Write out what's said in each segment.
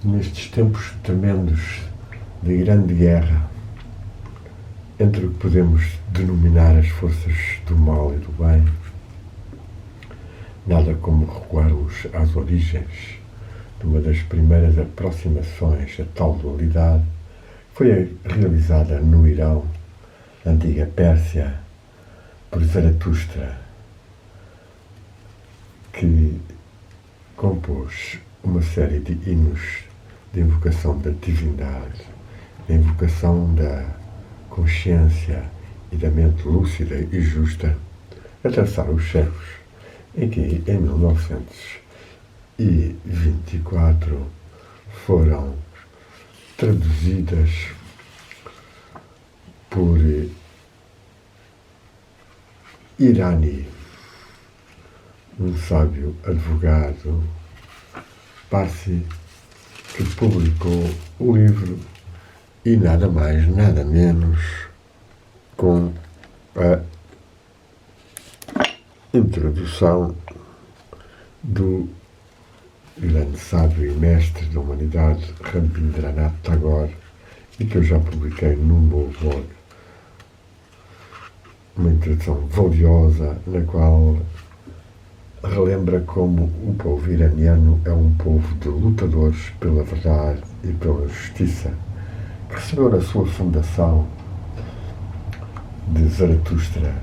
Nestes tempos tremendos de grande guerra entre o que podemos denominar as forças do mal e do bem, nada como recuarmos às origens de uma das primeiras aproximações a tal dualidade. Foi realizada no Irão, na antiga Pérsia, por Zaratustra, que compôs uma série de hinos de invocação da divindade, de invocação da consciência e da mente lúcida e justa, a traçar os séculos em que, em 1924, foram traduzidas por Irani, um sábio advogado Parsi, que publicou o livro e nada mais, nada menos com a introdução do grande sábio e mestre da humanidade, Rabindranath Tagore, e que eu já publiquei no meu blog. Uma introdução valiosa na qual relembra como o povo iraniano é um povo de lutadores pela verdade e pela justiça, que recebeu na sua fundação de Zaratustra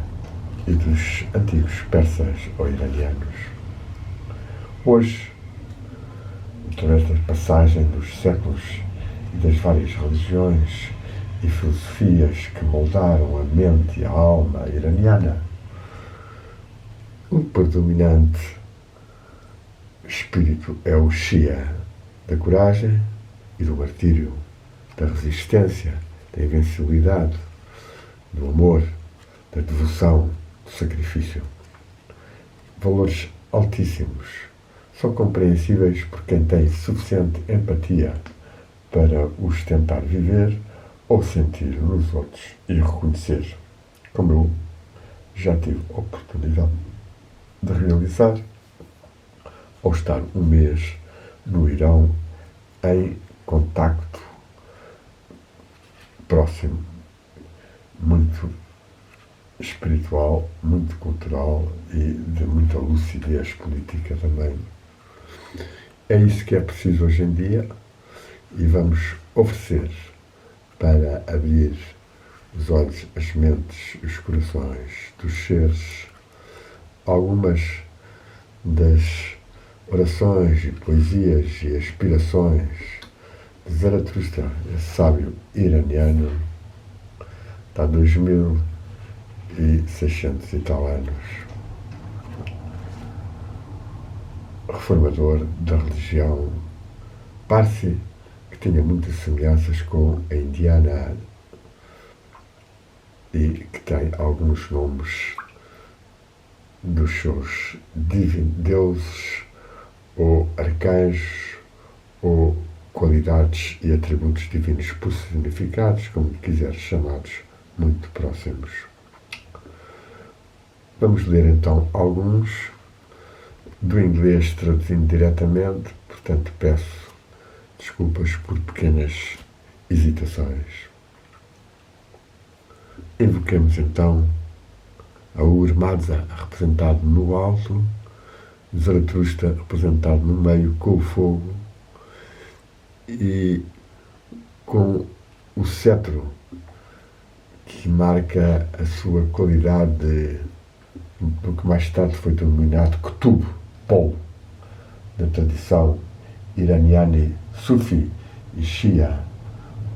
e dos antigos persas ou iranianos. Hoje, através da passagem dos séculos e das várias religiões e filosofias que moldaram a mente e a alma iraniana, o predominante espírito é o Shia, da coragem e do martírio, da resistência, da invencibilidade, do amor, da devoção, do sacrifício. Valores altíssimos, são compreensíveis por quem tem suficiente empatia para os tentar viver ou sentir nos outros e reconhecer, como eu já tive a oportunidade de realizar ao estar um mês no Irão em contacto próximo, muito espiritual, muito cultural e de muita lucidez política também. É isso que é preciso hoje em dia e vamos oferecer para abrir os olhos, as mentes, os corações dos seres algumas das orações e poesias e aspirações de Zaratustra, esse sábio iraniano, há 2600 e tal anos, reformador da religião Parsi, que tinha muitas semelhanças com a indiana e que tem alguns nomes dos seus deuses ou arcanjos ou qualidades e atributos divinos personificados, como quiseres chamados, muito próximos. Vamos ler então alguns do inglês traduzindo diretamente, portanto peço desculpas por pequenas hesitações. Invoquemos então Ahura Mazda, representado no alto, Zaratustra, representado no meio com o fogo e com o cetro que marca a sua qualidade do que mais tarde foi denominado Qutb, polo, da tradição iraniana Sufi e Shia,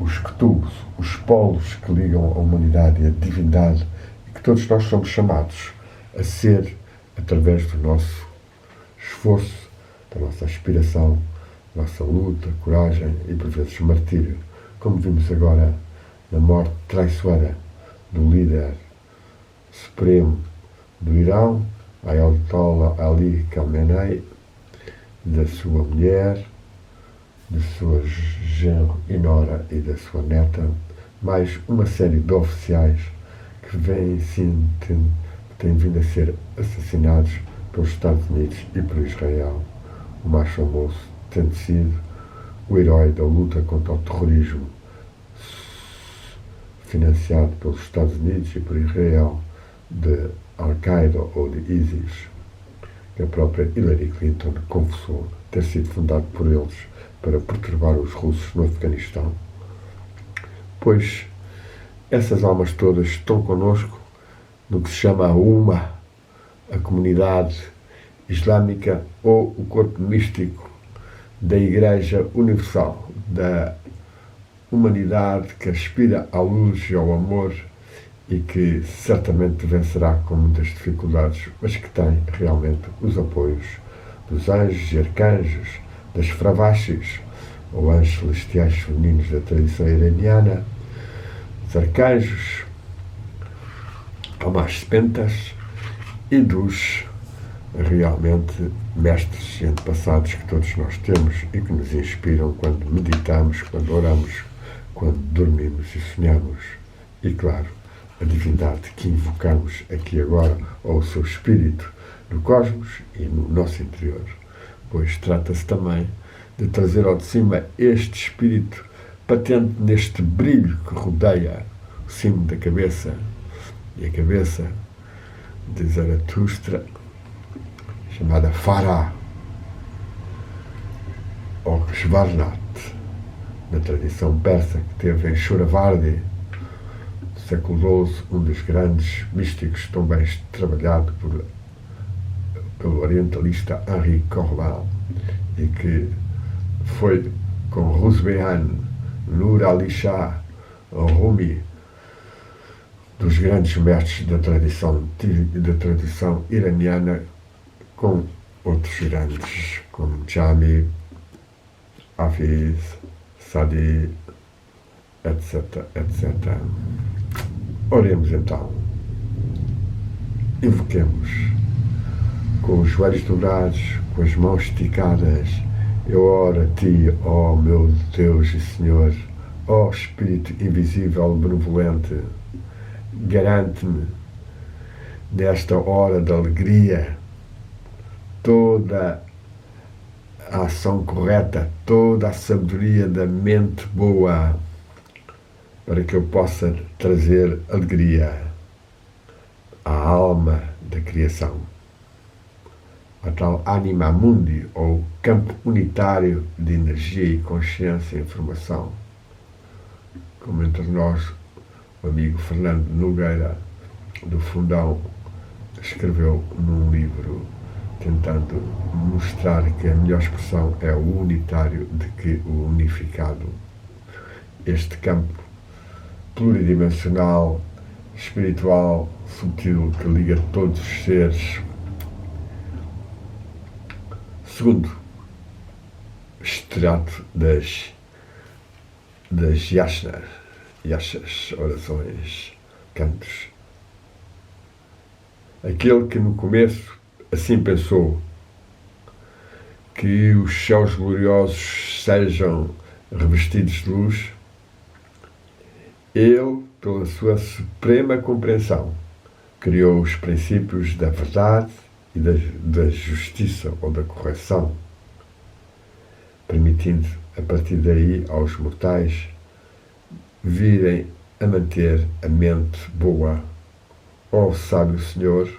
os Qutubs, os polos que ligam a humanidade e a divindade, e que todos nós somos chamados a ser através do nosso esforço, da nossa aspiração, nossa luta, coragem e por vezes martírio, como vimos agora na morte traiçoeira do líder supremo do Irão, Ayatollah Ali Khamenei, da sua mulher, de sua genro e nora e da sua neta, mais uma série de oficiais que têm vindo a ser assassinados pelos Estados Unidos e por Israel. O mais famoso tendo sido o herói da luta contra o terrorismo financiado pelos Estados Unidos e por Israel, de Al-Qaeda ou de ISIS, que a própria Hillary Clinton confessou ter sido fundado por eles para perturbar os russos no Afeganistão. Pois essas almas todas estão connosco no que se chama a UMA, a comunidade islâmica ou o corpo místico da Igreja Universal, da humanidade que aspira à luz e ao amor e que certamente vencerá com muitas dificuldades, mas que tem realmente os apoios dos anjos e arcanjos, das fravashis, ou anjos celestiais femininos da tradição iraniana, dos arcanjos, Almas Pentas e dos realmente mestres e antepassados que todos nós temos e que nos inspiram quando meditamos, quando oramos, quando dormimos e sonhamos. E claro, a divindade que invocamos aqui agora, ou o seu espírito no cosmos e no nosso interior, pois trata-se também de trazer ao de cima este espírito patente neste brilho que rodeia o cimo da cabeça, e a cabeça de Zaratustra, chamada Farah, ou Shvarnat, na tradição persa, que teve em Shuravardi, século XII, um dos grandes místicos, tão bem trabalhado pelo orientalista Henri Corbin, e que foi com Ruzbehan, Nur Ali Shah, Rumi, dos grandes mestres da tradição iraniana, com outros grandes, como Jami, Hafiz, Sadi, etc, etc. Oremos então, invoquemos, com os joelhos dobrados, com as mãos esticadas. Eu oro a Ti, ó meu Deus e Senhor, ó Espírito invisível benevolente, garante-me, nesta hora de alegria, toda a ação correta, toda a sabedoria da mente boa, para que eu possa trazer alegria à alma da criação, a tal anima mundi, ou campo unitário de energia e consciência e informação, como entre nós o amigo Fernando Nogueira, do Fundão, escreveu num livro, tentando mostrar que a melhor expressão é o unitário de que o unificado. Este campo pluridimensional, espiritual, subtil, que liga todos os seres. Segundo, extrato das yashas, orações, cantos. Aquele que no começo assim pensou, que os céus gloriosos sejam revestidos de luz, ele, pela sua suprema compreensão, criou os princípios da verdade e da justiça ou da correção, permitindo, a partir daí, aos mortais virem a manter a mente boa. Ó sábio Senhor,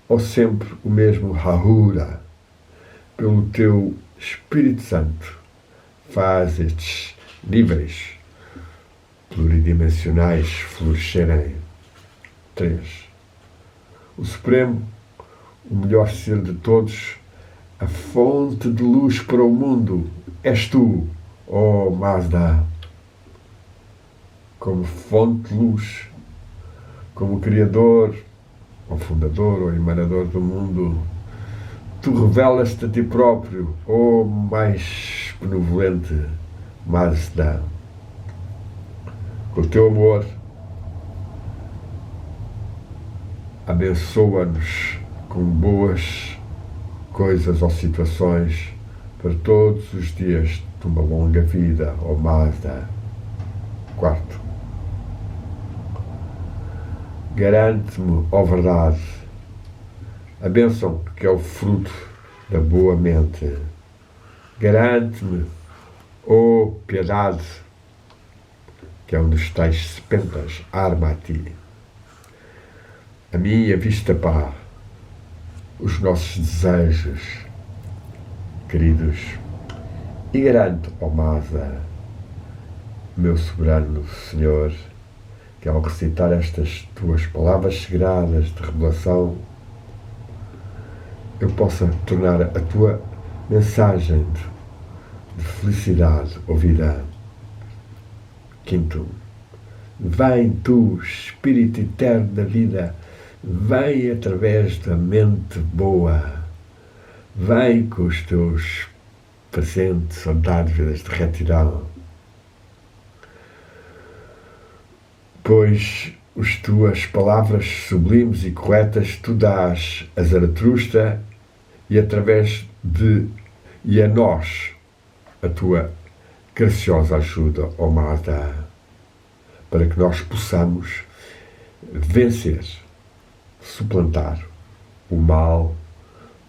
ó sempre o mesmo Rahura, pelo Teu Espírito Santo, faz estes níveis pluridimensionais florescerem. 3. O Supremo, o melhor ser de todos, a fonte de luz para o mundo, és Tu, ó Mazda, como fonte de luz, como Criador, ou Fundador, ou Emanador do mundo. Tu revelas-te a Ti próprio, ó mais benevolente Mazda. Com o Teu amor, abençoa-nos com boas coisas ou situações para todos os dias de uma longa vida, ó Mazda. Quarto, garante-me, ó verdade, a bênção que é o fruto da boa mente. Garante-me, ó piedade, que é um dos tais sepentas, arma a ti. A minha vista pá, os nossos desejos, queridos, e garanto, ó Mazda, meu soberano Senhor, que ao recitar estas tuas palavras sagradas de revelação, eu possa tornar a tua mensagem de felicidade ouvida. Quinto, vem tu, Espírito eterno da vida, vem através da mente boa, vem com os teus presentes ou dádivas de retidão, pois as tuas palavras sublimes e corretas tu dás a Zaratustra e a nós a tua graciosa ajuda, ó Mazda, para que nós possamos vencer, suplantar o mal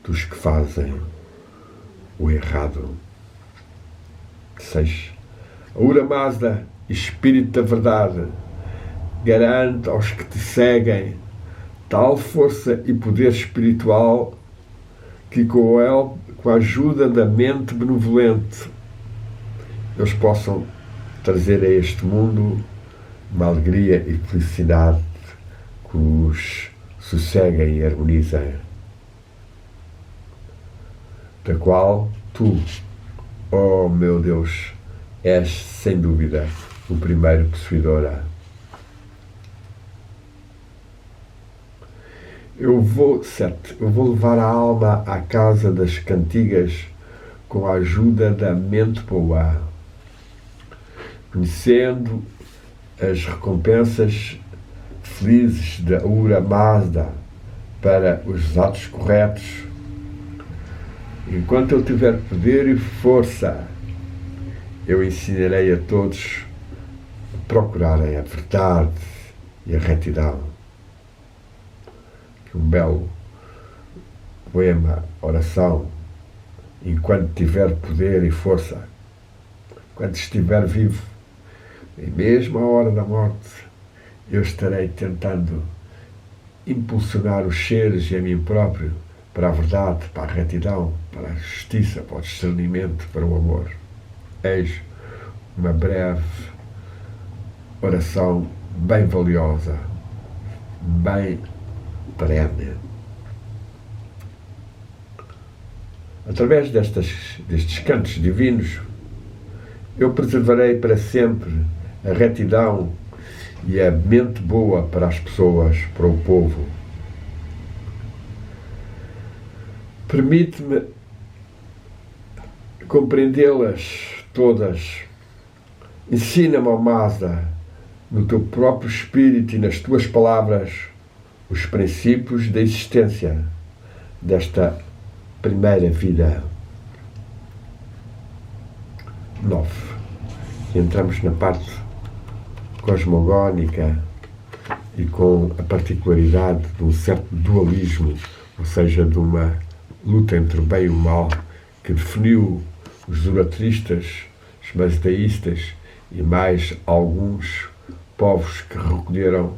dos que fazem o errado. 6. Aura Mazda, Espírito da Verdade, garante aos que te seguem tal força e poder espiritual que com a ajuda da mente benevolente eles possam trazer a este mundo uma alegria e felicidade que os sosseguem e harmonizem, da qual tu, ó meu Deus, és sem dúvida o primeiro possuidora. Eu vou levar a alma à casa das cantigas com a ajuda da mente boa, conhecendo as recompensas felizes da Aura Mazda para os atos corretos. Enquanto eu tiver poder e força, eu ensinarei a todos a procurarem a verdade e a retidão. Que um belo poema, oração, enquanto tiver poder e força, enquanto estiver vivo, e mesmo à hora da morte, eu estarei tentando impulsionar os seres e a mim próprio para a verdade, para a retidão, para a justiça, para o discernimento, para o amor. Eis uma breve oração bem valiosa, bem perene. Através destes cantos divinos, eu preservarei para sempre a retidão e a mente boa para as pessoas, para o povo. Permite-me compreendê-las todas. Ensina-me, ó Mazda, no teu próprio espírito e nas tuas palavras, os princípios da existência desta primeira vida. 9. Entramos na parte cosmogónica e com a particularidade de um certo dualismo, ou seja, de uma luta entre o bem e o mal, que definiu os zoratristas, os maniqueístas e mais alguns povos que recolheram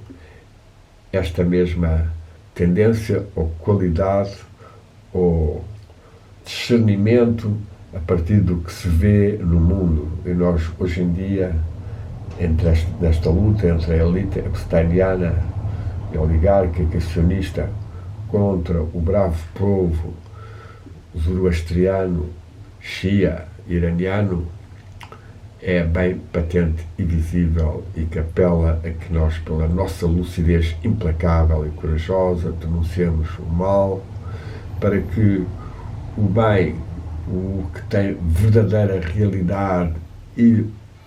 esta mesma tendência ou qualidade ou discernimento a partir do que se vê no mundo. E nós, hoje em dia, nesta luta entre a elite epsteiniana e oligárquica sionista contra o bravo povo zoroastriano, shia, iraniano, é bem patente e visível e que apela a que nós, pela nossa lucidez implacável e corajosa, denunciemos o mal para que o bem, o que tem verdadeira realidade e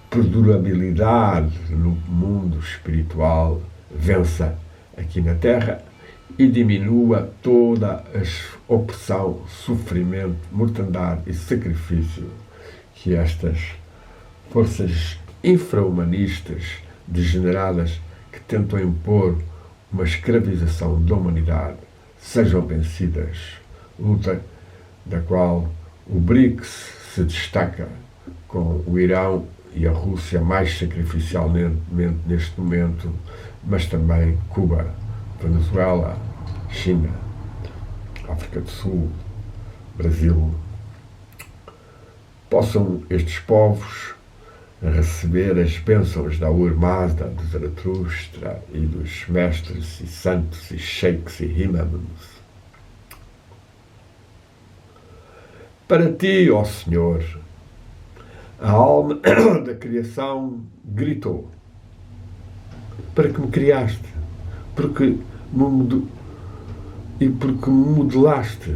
perdurabilidade no mundo espiritual, vença aqui na Terra e diminua toda a opressão, sofrimento, mortandade e sacrifício que estas forças infra-humanistas degeneradas que tentam impor uma escravização da humanidade sejam vencidas, luta da qual o BRICS se destaca, com o Irão e a Rússia mais sacrificialmente neste momento, mas também Cuba, Venezuela, China, África do Sul, Brasil. Possam estes povos receber as bênçãos da Ahura Mazda, do Zaratustra e dos mestres e santos e sheiks e imams. Para ti, ó Senhor, a alma da criação gritou: para que me criaste, porque me modelaste.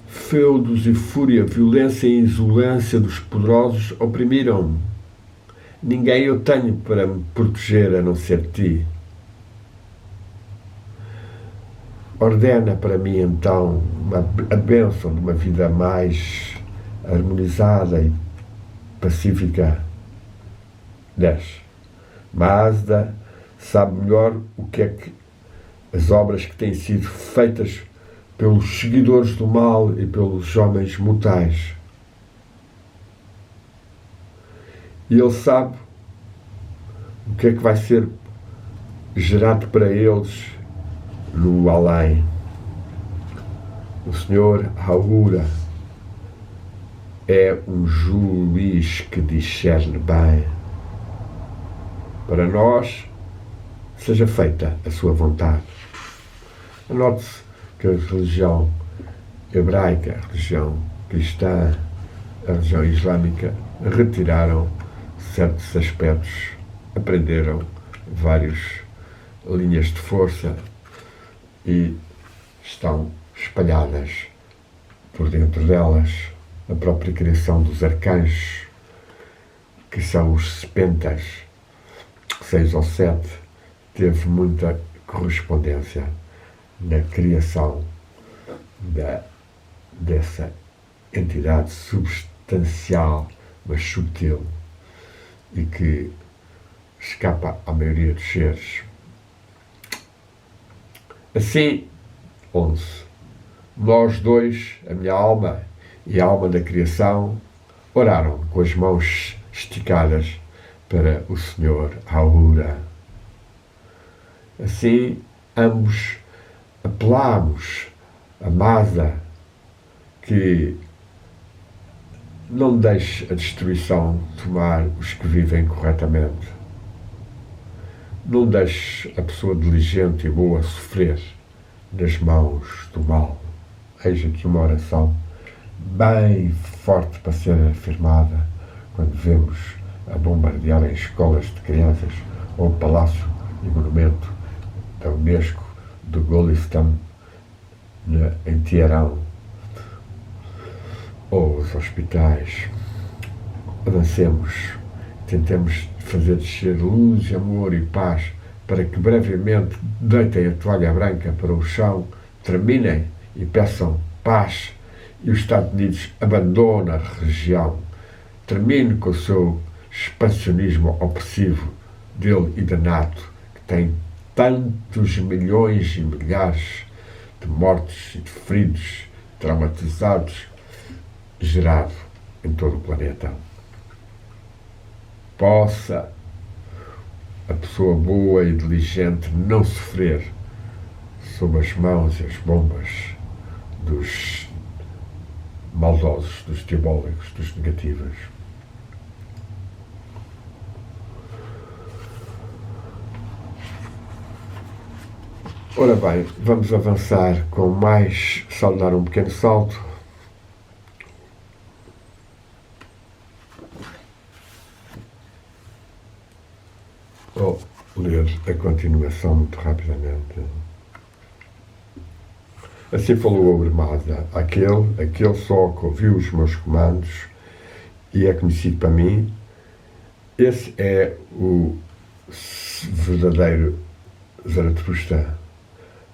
Feudos e fúria, violência e insolência dos poderosos oprimiram-me. Ninguém eu tenho para me proteger a não ser ti. Ordena para mim, então, a bênção de uma vida mais harmonizada e pacífica. 10. Mazda sabe melhor o que é que as obras que têm sido feitas pelos seguidores do mal e pelos homens mortais. E ele sabe o que é que vai ser gerado para eles no além. O Senhor Ahura é um juiz que discerne bem. Para nós, seja feita a sua vontade. Anote-se que a religião hebraica, a religião cristã, a religião islâmica retiraram certos aspectos, aprenderam várias linhas de força e estão espalhadas por dentro delas a própria criação dos arcanjos, que são os sepentas, 6 ou 7, teve muita correspondência na criação dessa entidade substancial, mas subtil, e que escapa à maioria dos seres. Assim, 11. Nós dois, a minha alma e a alma da criação, oraram com as mãos esticadas para o Senhor Ahura. Assim, ambos apelamos a Mazda que não deixe a destruição tomar os que vivem corretamente. Não deixe a pessoa diligente e boa sofrer nas mãos do mal. Eis aqui uma oração bem forte para ser afirmada quando vemos a bombardear em escolas de crianças ou o palácio e monumento da Unesco do Golistan em Teherão, ou os hospitais. Avancemos, tentemos fazer descer luz, amor e paz para que brevemente deitem a toalha branca para o chão, terminem e peçam paz e os Estados Unidos abandonem a região, termine com o seu expansionismo opressivo dele e da NATO, que tem tantos milhões e milhares de mortos e de feridos, traumatizados, gerado em todo o planeta. Possa a pessoa boa e diligente não sofrer sob as mãos e as bombas dos maldosos, dos diabólicos, dos negativos. Ora bem, vamos avançar com mais, só dar um pequeno salto. Vou ler a continuação muito rapidamente. Assim falou a Mazda, aquele só que ouviu os meus comandos e é conhecido para mim. Esse é o verdadeiro Zaratustra,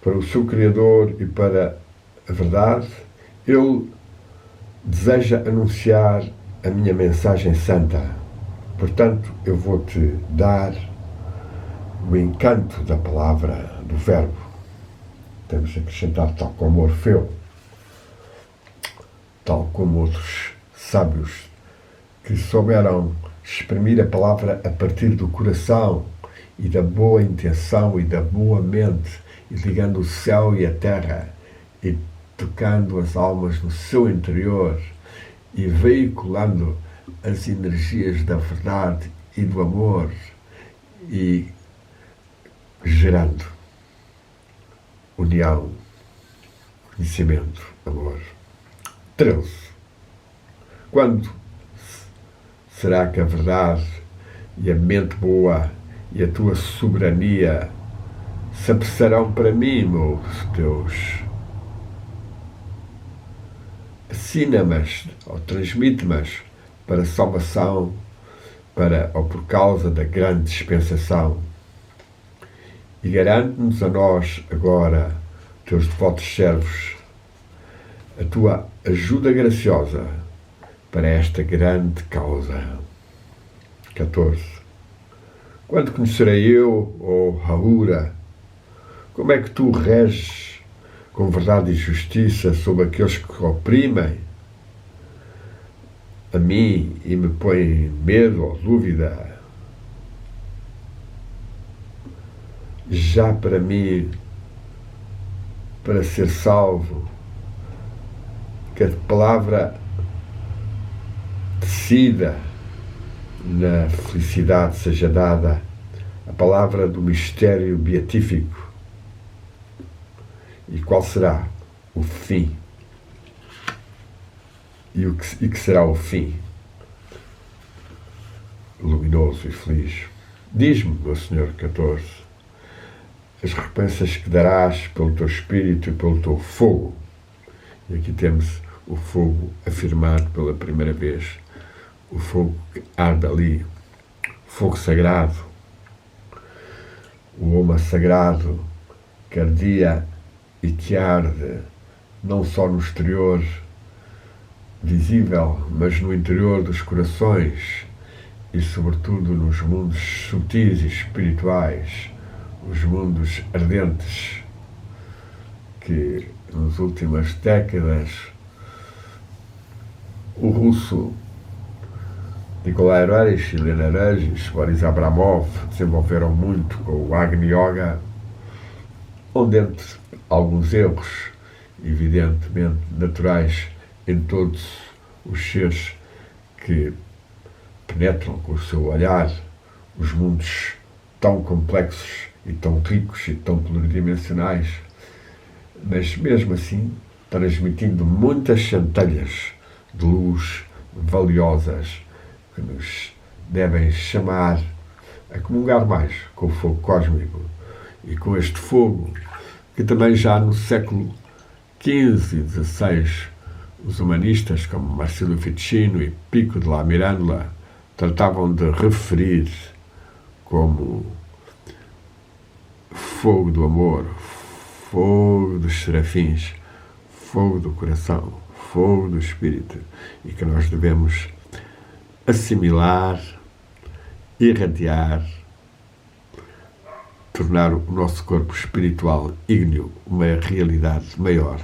para o seu Criador e para a verdade, Ele deseja anunciar a minha mensagem santa. Portanto, eu vou-te dar o encanto da palavra, do verbo. Temos que acrescentar, tal como Orfeu, tal como outros sábios que souberam exprimir a palavra a partir do coração e da boa intenção e da boa mente, e ligando o céu e a terra e tocando as almas no seu interior e veiculando as energias da verdade e do amor e gerando união, conhecimento, amor. 13. Quando será que a verdade e a mente boa e a tua soberania se apressarão para mim, meu Deus? Assina-mas ou transmite-mas para a salvação, ou por causa da grande dispensação. E garante-nos a nós agora, teus devotos servos, a tua ajuda graciosa para esta grande causa. 14. Quando conhecerei eu, ó Raura, como é que tu reges com verdade e justiça sobre aqueles que oprimem a mim e me põem medo ou dúvida? Já para mim, para ser salvo, que a palavra decida na felicidade seja dada, a palavra do mistério beatífico. E qual será o fim? E que será o fim? Luminoso e feliz. Diz-me, meu Senhor, 14, as recompensas que darás pelo teu espírito e pelo teu fogo. E aqui temos o fogo afirmado pela primeira vez. O fogo que arde ali. Fogo sagrado. O Oma sagrado que ardia e que arde não só no exterior visível, mas no interior dos corações e sobretudo nos mundos sutis e espirituais, os mundos ardentes que nas últimas décadas o russo Nikolai Reich, Helena Regis, Boris Abramov desenvolveram muito com o Agni Yoga, onde entre alguns erros evidentemente naturais em todos os seres que penetram com o seu olhar os mundos tão complexos e tão ricos e tão pluridimensionais, mas mesmo assim transmitindo muitas centelhas de luz valiosas que nos devem chamar a comungar mais com o fogo cósmico e com este fogo que também já no século XV e XVI os humanistas como Marcelo Ficino e Pico de la Mirandola tratavam de referir como fogo do amor, fogo dos serafins, fogo do coração, fogo do espírito, e que nós devemos assimilar, irradiar, tornar o nosso corpo espiritual ígneo uma realidade maior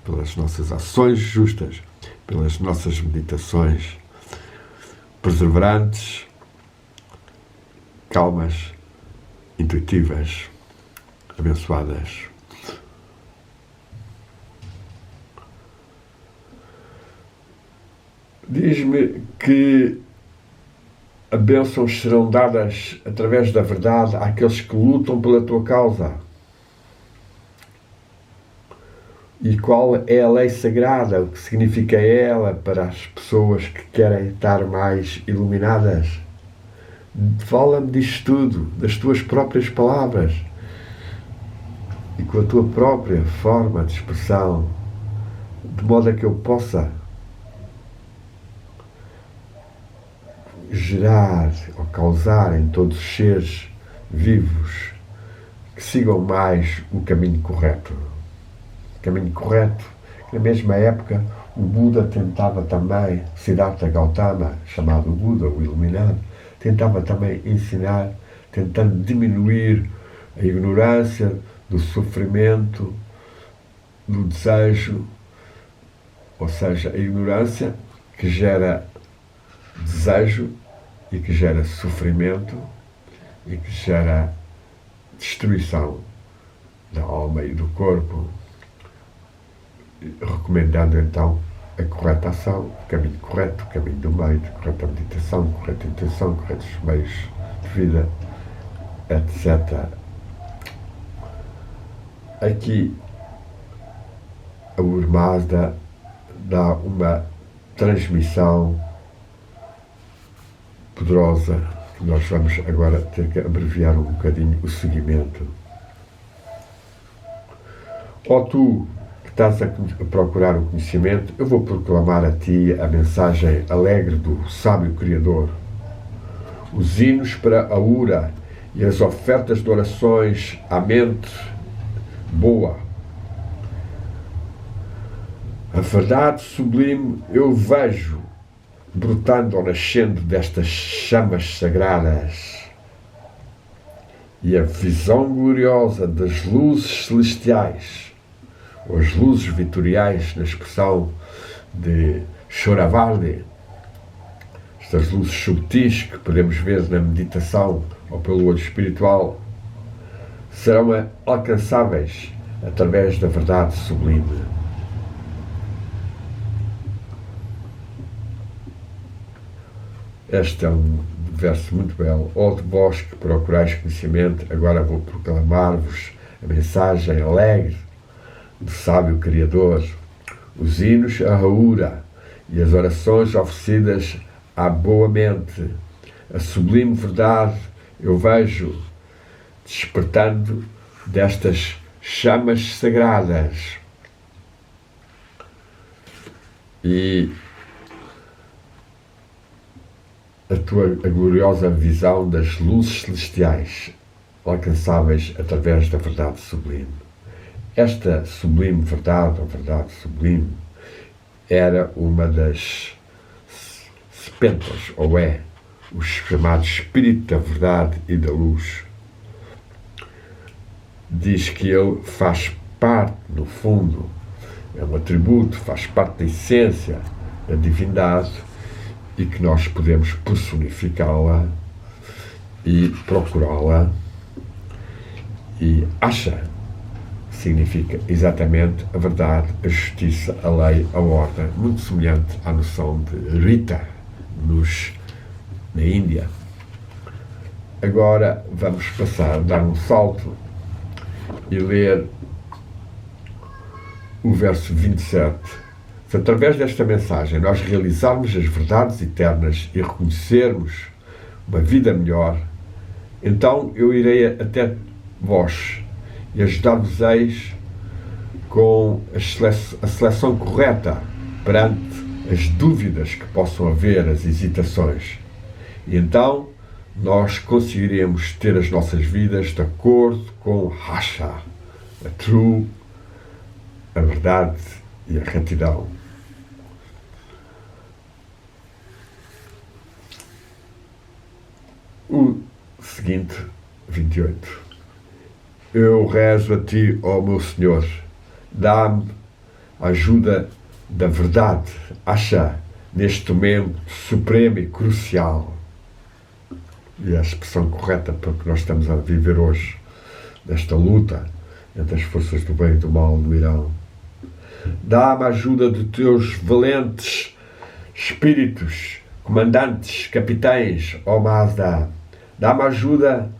pelas nossas ações justas, pelas nossas meditações perseverantes, calmas, intuitivas, abençoadas. Diz-me que as bênçãos serão dadas através da verdade àqueles que lutam pela tua causa. E qual é a lei sagrada, o que significa ela para as pessoas que querem estar mais iluminadas? Fala-me disto tudo, das tuas próprias palavras e com a tua própria forma de expressão, de modo a que eu possa gerar ou causar em todos os seres vivos que que sigam mais o caminho correto. Caminho correto, que na mesma época o Buda tentava também, Siddhartha Gautama, chamado Buda, o Iluminado, tentava também ensinar, tentando diminuir a ignorância, do sofrimento, do desejo, ou seja, a ignorância que gera desejo e que gera sofrimento e que gera destruição da alma e do corpo, recomendando então a correta ação, o caminho correto, o caminho do meio, a correta meditação, a correta intenção, corretos meios de vida, etc. Aqui a Urmazda dá uma transmissão poderosa, que nós vamos agora ter que abreviar um bocadinho o seguimento. Ó tu que estás a procurar o conhecimento, eu vou proclamar a ti a mensagem alegre do sábio Criador. Os hinos para a Ura e as ofertas de orações à mente boa. A verdade sublime eu vejo brotando ou nascendo destas chamas sagradas, e a visão gloriosa das luzes celestiais, ou as luzes vitoriais, na expressão de Shoravardi, estas luzes subtis que podemos ver na meditação ou pelo olho espiritual, serão alcançáveis através da verdade sublime. Este é um verso muito belo. Ó de vós que procurais conhecimento, agora vou proclamar-vos a mensagem alegre do sábio Criador. Os hinos a Raura e as orações oferecidas à boa mente. A sublime verdade eu vejo despertando destas chamas sagradas. E a gloriosa visão das luzes celestiais, alcançáveis através da verdade sublime. Esta sublime verdade, a verdade sublime, era uma das sepentas, ou é, o chamado Espírito da Verdade e da Luz. Diz que ele faz parte, no fundo, é um atributo, faz parte da essência da divindade, e que nós podemos personificá-la e procurá-la. E Asha significa exatamente a verdade, a justiça, a lei, a ordem, muito semelhante à noção de Rita na Índia. Agora vamos dar um salto e ler o verso 27. Se através desta mensagem nós realizarmos as verdades eternas e reconhecermos uma vida melhor, então eu irei até vós e ajudar-vos-eis com a seleção correta perante as dúvidas que possam haver, as hesitações. E então nós conseguiremos ter as nossas vidas de acordo com Hasha, a true, a verdade e a retidão. O seguinte, 28. Eu rezo a ti, ó meu Senhor, dá-me a ajuda da verdade, Asha, neste momento supremo e crucial. E a expressão correta para o que nós estamos a viver hoje, nesta luta entre as forças do bem e do mal no Irão. Dá-me a ajuda de teus valentes espíritos, comandantes, capitães, ó Mazda. Dá-me a ajuda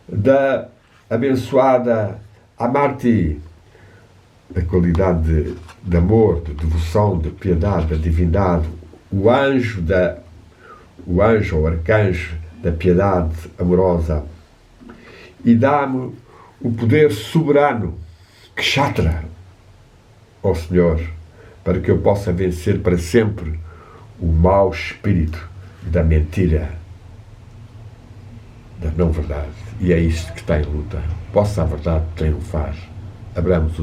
da abençoada Amarti, a qualidade de amor, de devoção, de piedade, da divindade, o anjo ou arcanjo da piedade amorosa. E dá-me o poder soberano, Kshatra, ó Senhor, para que eu possa vencer para sempre o mau espírito da mentira, da não-verdade. E é isto que está em luta. Possa a verdade triunfar. Abramos